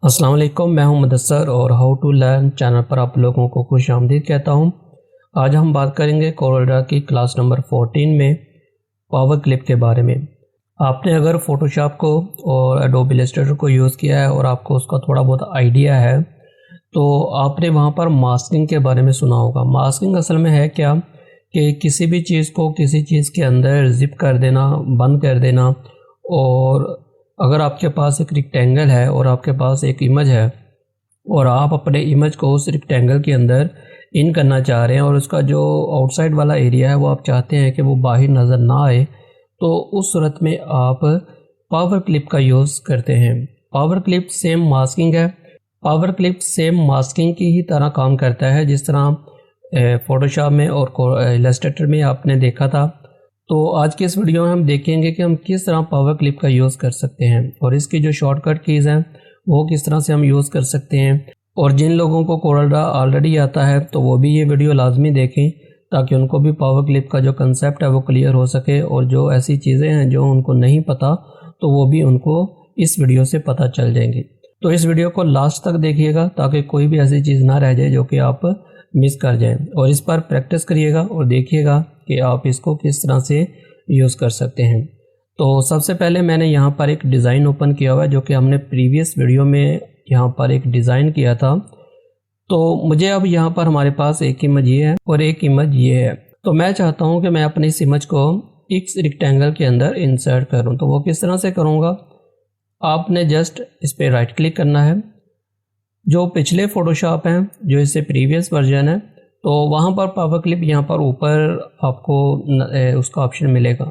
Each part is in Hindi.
अस्सलाम वालेकुम, मैं हूं मुदस्सर और हाउ टू लर्न चैनल पर आप लोगों को खुश आमदीद कहता हूं। आज हम बात करेंगे कोरोल्ड्रा की क्लास नंबर 14 में पावर क्लिप के बारे में। आपने अगर फ़ोटोशॉप को और एडोब इलस्ट्रेटर को यूज़ किया है और आपको उसका थोड़ा बहुत आइडिया है तो आपने वहां पर मास्किंग के बारे में सुना होगा। मास्किंग असल में है क्या कि किसी भी चीज़ को किसी चीज़ के अंदर जिप कर देना, बंद कर देना। और अगर आपके पास एक रेक्टेंगल है और आपके पास एक इमेज है और आप अपने इमेज को उस रेक्टेंगल के अंदर इन करना चाह रहे हैं और उसका जो आउटसाइड वाला एरिया है वो आप चाहते हैं कि वो बाहर नज़र ना आए, तो उस सूरत में आप पावर क्लिप का यूज़ करते हैं। पावर क्लिप सेम मास्किंग है। पावर क्लिप सेम मास्किंग की ही तरह काम करता है जिस तरह फ़ोटोशॉप में और इलस्ट्रेटर में आपने देखा था। तो आज की इस वीडियो में हम देखेंगे कि हम किस तरह पावर क्लिप का यूज़ कर सकते हैं और इसकी जो शॉर्टकट कीज़ हैं वो किस तरह से हम यूज़ कर सकते हैं। और जिन लोगों को कोरोल्ड्रा ऑलरेडी आता है तो वो भी ये वीडियो लाजमी देखें ताकि उनको भी पावर क्लिप का जो कंसेप्ट है वो क्लियर हो सके, और जो ऐसी चीज़ें हैं जो उनको नहीं पता तो वो भी उनको इस वीडियो से पता चल जाएंगी। तो इस वीडियो को लास्ट तक देखिएगा ताकि कोई भी ऐसी चीज़ ना रह जाए जो कि आप मिस कर जाएं, और इस पर प्रैक्टिस करिएगा और देखिएगा कि आप इसको किस तरह से यूज़ कर सकते हैं। तो सबसे पहले मैंने यहाँ पर एक डिज़ाइन ओपन किया हुआ है जो कि हमने प्रीवियस वीडियो में यहाँ पर एक डिज़ाइन किया था। तो मुझे अब यहाँ पर हमारे पास एक इमेज ये है और एक इमेज ये है। तो मैं चाहता हूँ कि मैं अपनी इस इमेज को एक रेक्टेंगल के अंदर इंसर्ट करूँ। तो वो किस तरह से करूँगा, आपने जस्ट इस पर राइट क्लिक करना है। जो पिछले फ़ोटोशॉप हैं, जो इससे प्रीवियस वर्जन है, तो वहाँ पर पावर क्लिप यहाँ पर ऊपर आपको उसका ऑप्शन मिलेगा,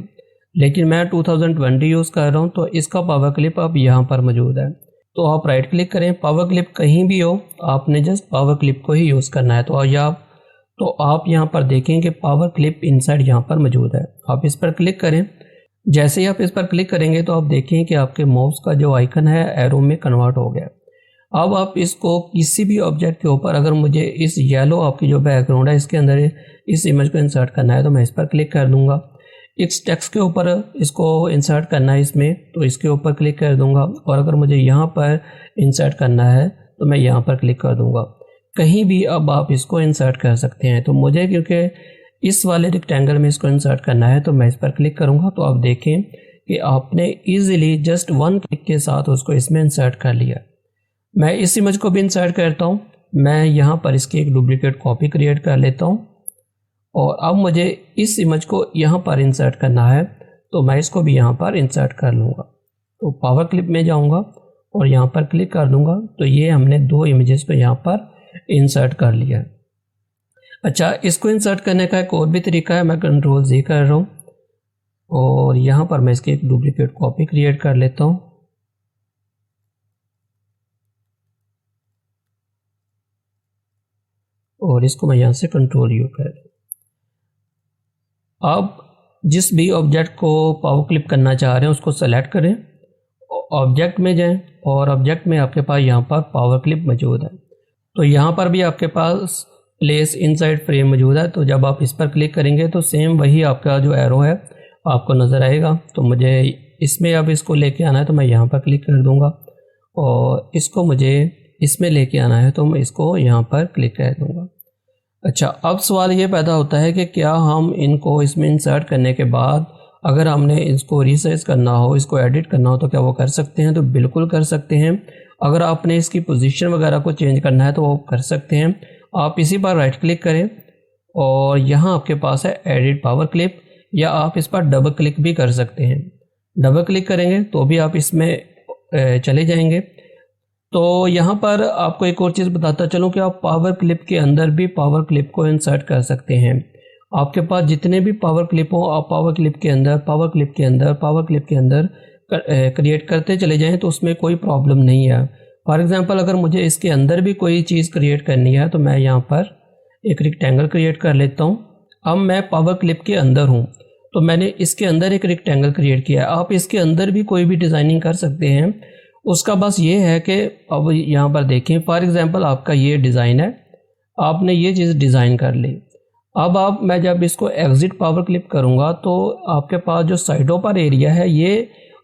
लेकिन मैं 2020 यूज़ कर रहा हूँ तो इसका पावर क्लिप अब यहाँ पर मौजूद है। तो आप राइट क्लिक करें, पावर क्लिप कहीं भी हो आपने जस्ट पावर क्लिप को ही यूज़ करना है। तो आप यहाँ पर देखें कि पावर क्लिप इनसाइड यहाँ पर मौजूद है। आप इस पर क्लिक करें। जैसे ही आप इस पर क्लिक करेंगे तो आप देखें कि आपके माउस का जो आइकन है एरो में कन्वर्ट हो गया। अब आप इसको किसी भी ऑब्जेक्ट के ऊपर, अगर मुझे इस येलो आपकी जो बैकग्राउंड है इसके अंदर इस इमेज को इंसर्ट करना है तो मैं इस पर क्लिक कर दूंगा। इस टेक्स्ट के ऊपर इसको इंसर्ट करना है इसमें, तो इसके ऊपर क्लिक कर दूंगा। और अगर मुझे यहाँ पर इंसर्ट करना है तो मैं यहाँ पर क्लिक कर दूंगा। कहीं भी अब आप इसको इंसर्ट कर सकते हैं। तो मुझे क्योंकि इस वाले रेक्टेंगल में इसको इंसर्ट करना है तो मैं इस पर क्लिक करूँगा। तो आप देखें कि आपने ईजिली जस्ट वन क्लिक के साथ उसको इसमें इंसर्ट कर लिया। मैं इस इमेज को भी इंसर्ट करता हूँ। मैं यहाँ पर इसकी एक डुप्लीकेट कॉपी क्रिएट कर लेता हूँ और अब मुझे इस इमेज को यहाँ पर इंसर्ट करना है तो मैं इसको भी यहाँ पर इंसर्ट कर लूँगा। तो पावर क्लिप में जाऊँगा और यहाँ पर क्लिक कर दूँगा। तो ये हमने दो इमेजेस को यहाँ पर इंसर्ट कर लिया है। अच्छा, इसको इंसर्ट करने का एक और भी तरीका है। मैं Ctrl+Z कर रहा हूँ और यहाँ पर मैं इसकी एक डुप्लीकेट कॉपी क्रिएट कर लेता हूँ। और इसको मैं यहाँ से Ctrl+U कर। अब जिस भी ऑब्जेक्ट को पावर क्लिप करना चाह रहे हैं उसको सेलेक्ट करें, ऑब्जेक्ट में जाएं और ऑब्जेक्ट में आपके पास यहाँ पर पावर क्लिप मौजूद है। तो यहाँ पर भी आपके पास प्लेस इनसाइड फ्रेम मौजूद है। तो जब आप इस पर क्लिक करेंगे तो सेम वही आपका जो एरो है आपको नज़र आएगा। तो मुझे इसमें अब इसको लेके आना है तो मैं यहाँ पर क्लिक कर दूँगा, और इसको मुझे इसमें लेके आना है तो मैं इसको यहाँ पर क्लिक कर दूँगा। अच्छा, अब सवाल ये पैदा होता है कि क्या हम इनको इसमें इंसर्ट करने के बाद अगर हमने इसको रिसाइज करना हो, इसको एडिट करना हो तो क्या वो कर सकते हैं? तो बिल्कुल कर सकते हैं। अगर आपने इसकी पोजीशन वगैरह को चेंज करना है तो वो कर सकते हैं। आप इसी पर राइट क्लिक करें और यहाँ आपके पास है एडिट पावर क्लिप, या आप इस पर डबल क्लिक भी कर सकते हैं। डबल क्लिक करेंगे तो भी आप इसमें चले जाएंगे। तो यहाँ पर आपको एक और चीज़ बताता चलूँ कि आप पावर क्लिप के अंदर भी पावर क्लिप को इंसर्ट कर सकते हैं। आपके पास जितने भी पावर क्लिप हो आप पावर क्लिप के अंदर क्रिएट करते चले जाएं तो उसमें कोई प्रॉब्लम नहीं है। फॉर एग्जांपल, अगर मुझे इसके अंदर भी कोई चीज़ क्रिएट करनी है तो मैं यहाँ पर एक रेक्टेंगल क्रिएट कर लेता हूँ। अब मैं पावर क्लिप के अंदर हूँ तो मैंने इसके अंदर एक रेक्टेंगल क्रिएट किया है। आप इसके अंदर भी कोई भी डिज़ाइनिंग कर सकते हैं। उसका बस ये है कि अब यहाँ पर देखें, फॉर एग्जांपल आपका ये डिज़ाइन है, आपने ये चीज़ डिज़ाइन कर ली। अब मैं जब इसको एग्ज़िट पावर क्लिप करूँगा तो आपके पास जो साइडों पर एरिया है ये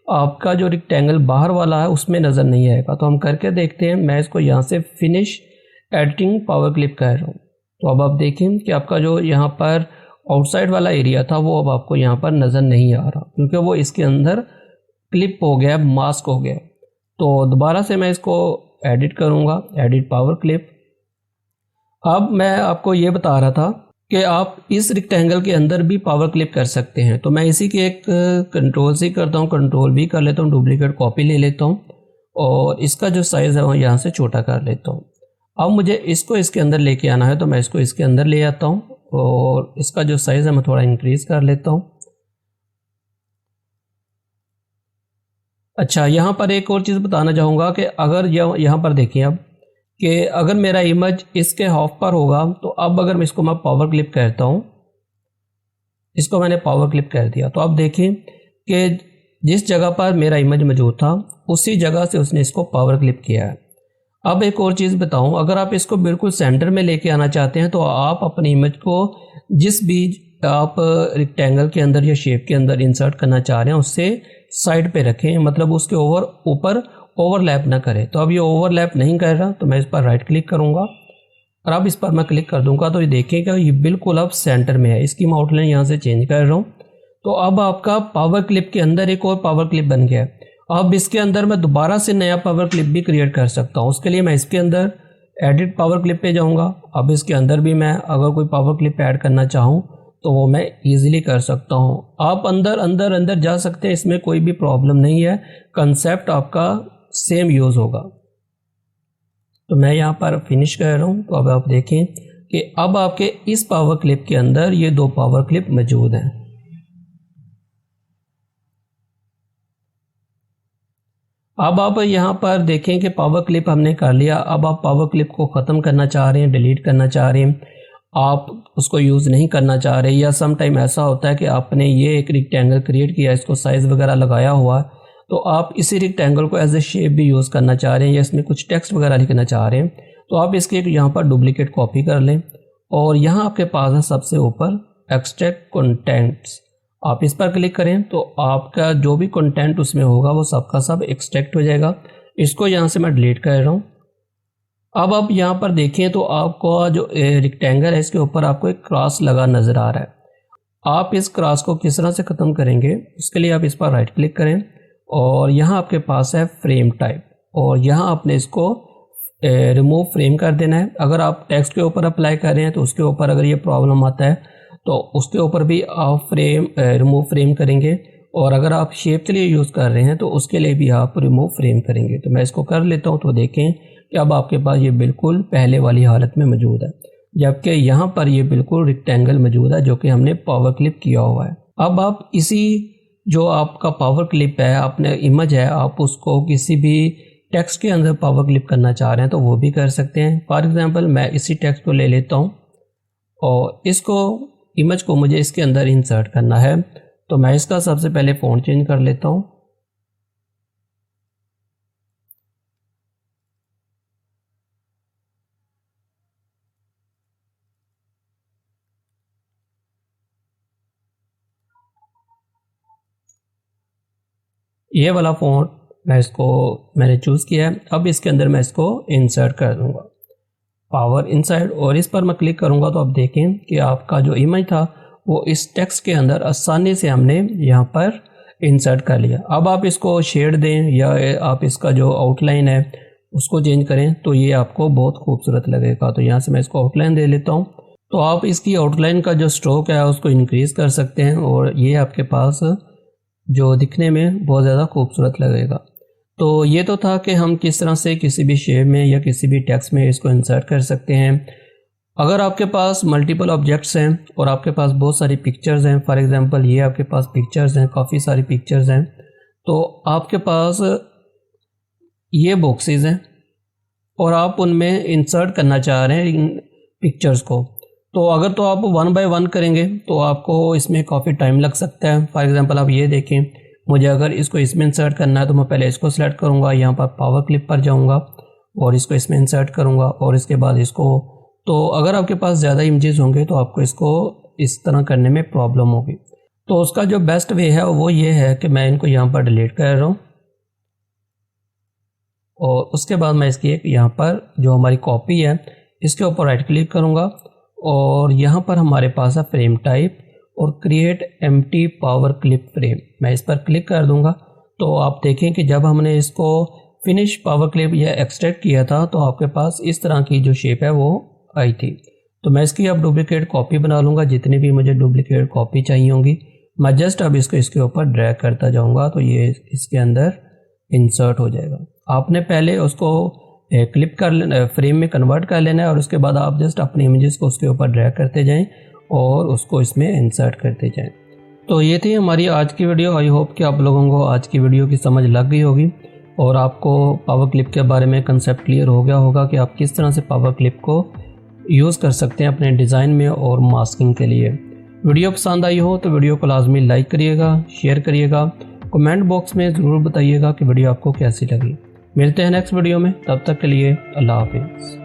आपका जो रेक्टेंगल बाहर वाला है उसमें नज़र नहीं आएगा। तो हम करके देखते हैं। मैं इसको यहाँ से फिनिश एडिटिंग पावर क्लिप कर रहा हूँ। तो अब आप देखें कि आपका जो यहाँ पर आउटसाइड वाला एरिया था वो अब आपको यहाँ पर नज़र नहीं आ रहा, क्योंकि वो इसके अंदर क्लिप हो गया, मास्क हो गया। तो दोबारा से मैं इसको एडिट करूँगा, एडिट पावर क्लिप। अब मैं आपको ये बता रहा था कि आप इस रेक्टेंगल के अंदर भी पावर क्लिप कर सकते हैं। तो मैं इसी की एक कंट्रोल सी करता हूँ, कंट्रोल भी कर लेता हूँ, डुप्लीकेट कॉपी ले लेता हूँ और इसका जो साइज़ है वो यहाँ से छोटा कर लेता हूँ। अब मुझे इसको इसके अंदर लेके आना है, तो मैं इसको इसके अंदर ले आता हूँ और इसका जो साइज़ है मैं थोड़ा इंक्रीज़ कर लेता हूँ। अच्छा, यहाँ पर एक और चीज़ बताना चाहूँगा कि अगर यहाँ पर देखिए अब कि अगर मेरा इमेज इसके हाफ पर होगा, तो अब अगर मैं इसको पावर क्लिप करता हूँ, इसको मैंने पावर क्लिप कर दिया, तो अब देखिए कि जिस जगह पर मेरा इमेज मौजूद था उसी जगह से उसने इसको पावर क्लिप किया है। अब एक और चीज़ बताऊं, अगर आप इसको बिल्कुल सेंटर में लेके आना चाहते हैं तो आप अपनी इमेज को जिस भी आप रेक्टेंगल के अंदर या शेप के अंदर इंसर्ट करना चाह रहे हैं उससे साइड पे रखें, मतलब उसके ऊपर ओवरलैप ना करें। तो अब ये ओवरलैप नहीं कर रहा, तो मैं इस पर राइट क्लिक करूँगा और अब इस पर मैं क्लिक कर दूंगा तो ये देखेगा ये बिल्कुल अब सेंटर में है। इसकी मैं आउटलाइन यहाँ से चेंज कर रहा हूँ। तो अब आपका पावर क्लिप के अंदर एक और पावर क्लिप बन गया है। अब इसके अंदर मैं दोबारा से नया पावर क्लिप भी क्रिएट कर सकता हूँ। उसके लिए मैं इसके अंदर एडिट पावर क्लिप पे जाऊँगा। अब इसके अंदर भी मैं अगर कोई पावर क्लिप ऐड करना चाहूँ तो वो मैं इजीली कर सकता हूँ। आप अंदर जा सकते हैं, इसमें कोई भी प्रॉब्लम नहीं है, कंसेप्ट आपका सेम यूज़ होगा। तो मैं यहाँ पर फिनिश कर रहा हूँ। तो अब आप देखें कि अब आपके इस पावर क्लिप के अंदर ये दो पावर क्लिप मौजूद हैं। अब आप यहाँ पर देखें कि पावर क्लिप हमने कर लिया। अब आप पावर क्लिप को ख़त्म करना चाह रहे हैं, डिलीट करना चाह रहे हैं, आप उसको यूज़ नहीं करना चाह रहे, या सम टाइम ऐसा होता है कि आपने ये एक रेक्टेंगल क्रिएट किया, इसको साइज़ वगैरह लगाया हुआ, तो आप इसी रेक्टेंगल को एज ए शेप भी यूज़ करना चाह रहे हैं या इसमें कुछ टेक्स्ट वगैरह लिखना चाह रहे हैं, तो आप इसके यहाँ पर डुप्लीकेट कॉपी कर लें और यहाँ आपके पास है सबसे ऊपर एक्सट्रैक्ट कंटेंट्स। आप इस पर क्लिक करें तो आपका जो भी कंटेंट उसमें होगा वो सबका सब एक्सट्रैक्ट हो जाएगा। इसको यहाँ से मैं डिलीट कर रहा हूँ। अब आप यहाँ पर देखें तो आपको जो रेक्टेंगल है इसके ऊपर आपको एक क्रॉस लगा नज़र आ रहा है। आप इस क्रॉस को किस तरह से ख़त्म करेंगे, उसके लिए आप इस पर राइट क्लिक करें और यहाँ आपके पास है फ्रेम टाइप और यहाँ आपने इसको रिमूव फ्रेम कर देना है। अगर आप टेक्स्ट के ऊपर अप्लाई कर रहे हैं तो उसके ऊपर अगर ये प्रॉब्लम आता है तो उसके ऊपर भी आप रिमूव फ्रेम करेंगे, और अगर आप शेप के लिए यूज़ कर रहे हैं तो उसके लिए भी आप रिमूव फ्रेम करेंगे। तो मैं इसको कर लेता हूँ। तो देखें कि अब आपके पास ये बिल्कुल पहले वाली हालत में मौजूद है, जबकि यहाँ पर ये बिल्कुल रेक्टेंगल मौजूद है जो कि हमने पावर क्लिप किया हुआ है। अब आप इसी जो आपका पावर क्लिप है, आपने इमेज है, आप उसको किसी भी टेक्स्ट के अंदर पावर क्लिप करना चाह रहे हैं तो वो भी कर सकते हैं। फॉर एग्जांपल मैं इसी टेक्स्ट को ले लेता हूँ और इसको इमेज को मुझे इसके अंदर इंसर्ट करना है, तो मैं इसका सबसे पहले फ़ॉन्ट चेंज कर लेता हूँ। ये वाला फ़ॉन्ट मैंने चूज़ किया है। अब इसके अंदर मैं इसको इंसर्ट कर दूँगा, पावर इनसाइड, और इस पर मैं क्लिक करूँगा तो आप देखें कि आपका जो इमेज था वो इस टेक्स्ट के अंदर आसानी से हमने यहाँ पर इंसर्ट कर लिया। अब आप इसको शेड दें या आप इसका जो आउटलाइन है उसको चेंज करें तो ये आपको बहुत खूबसूरत लगेगा। तो यहाँ से मैं इसको आउटलाइन दे लेता हूँ। तो आप इसकी आउटलाइन का जो स्ट्रोक है उसको इंक्रीज़ कर सकते हैं और ये आपके पास जो दिखने में बहुत ज़्यादा खूबसूरत लगेगा। तो ये तो था कि हम किस तरह से किसी भी शेप में या किसी भी टेक्स्ट में इसको इंसर्ट कर सकते हैं। अगर आपके पास मल्टीपल ऑब्जेक्ट्स हैं और आपके पास बहुत सारी पिक्चर्स हैं, फॉर एग्जांपल ये आपके पास पिक्चर्स हैं, काफ़ी सारी पिक्चर्स हैं, तो आपके पास ये बॉक्सेस हैं और आप उनमें इंसर्ट करना चाह रहे हैं इन पिक्चर्स को, तो अगर तो आप 1 बाय 1 करेंगे तो आपको इसमें काफ़ी टाइम लग सकता है। फॉर एग्जांपल आप ये देखें, मुझे अगर इसको इसमें इंसर्ट करना है तो मैं पहले इसको सिलेक्ट करूँगा, यहाँ पर पावर क्लिप पर जाऊँगा और इसको इसमें इंसर्ट करूँगा और इसके बाद इसको, तो अगर आपके पास ज़्यादा इमेजेस होंगे तो आपको इसको इस तरह करने में प्रॉब्लम होगी। तो उसका जो बेस्ट वे है वो ये है कि मैं इनको यहाँ पर डिलीट कर रहा हूँ और उसके बाद मैं इसकी एक यहाँ पर जो हमारी कॉपी है इसके ऊपर राइट क्लिक करूँगा और यहाँ पर हमारे पास है फ्रेम टाइप और create empty power clip frame. मैं इस पर क्लिक कर दूँगा तो आप देखें कि जब हमने इसको फिनिश पावर क्लिप या एक्सट्रैक्ट किया था तो आपके पास इस तरह की जो शेप है वो आई थी। तो मैं इसकी अब डुप्लिकेट कॉपी बना लूँगा। जितनी भी मुझे डुप्लिकेट कॉपी चाहिए होंगी मैं जस्ट अब इसको इसके ऊपर ड्रैग करता जाऊँगा तो ये इसके अंदर इंसर्ट हो जाएगा। आपने पहले उसको क्लिप कर लेना, फ्रेम में कन्वर्ट कर लेना है और उसके बाद आप जस्ट अपने इमेजेस को उसके ऊपर ड्रैग करते जाएं और उसको इसमें इंसर्ट करते जाएं। तो ये थी हमारी आज की वीडियो। आई होप कि आप लोगों को आज की वीडियो की समझ लग गई होगी और आपको पावर क्लिप के बारे में कंसेप्ट क्लियर हो गया होगा कि आप किस तरह से पावर क्लिप को यूज़ कर सकते हैं अपने डिज़ाइन में और मास्किंग के लिए। वीडियो पसंद आई हो तो वीडियो को लाजमी लाइक करिएगा, शेयर करिएगा, कमेंट बॉक्स में ज़रूर बताइएगा कि वीडियो आपको कैसी लगी। मिलते हैं नेक्स्ट वीडियो में, तब तक के लिए अल्लाह हाफिज़।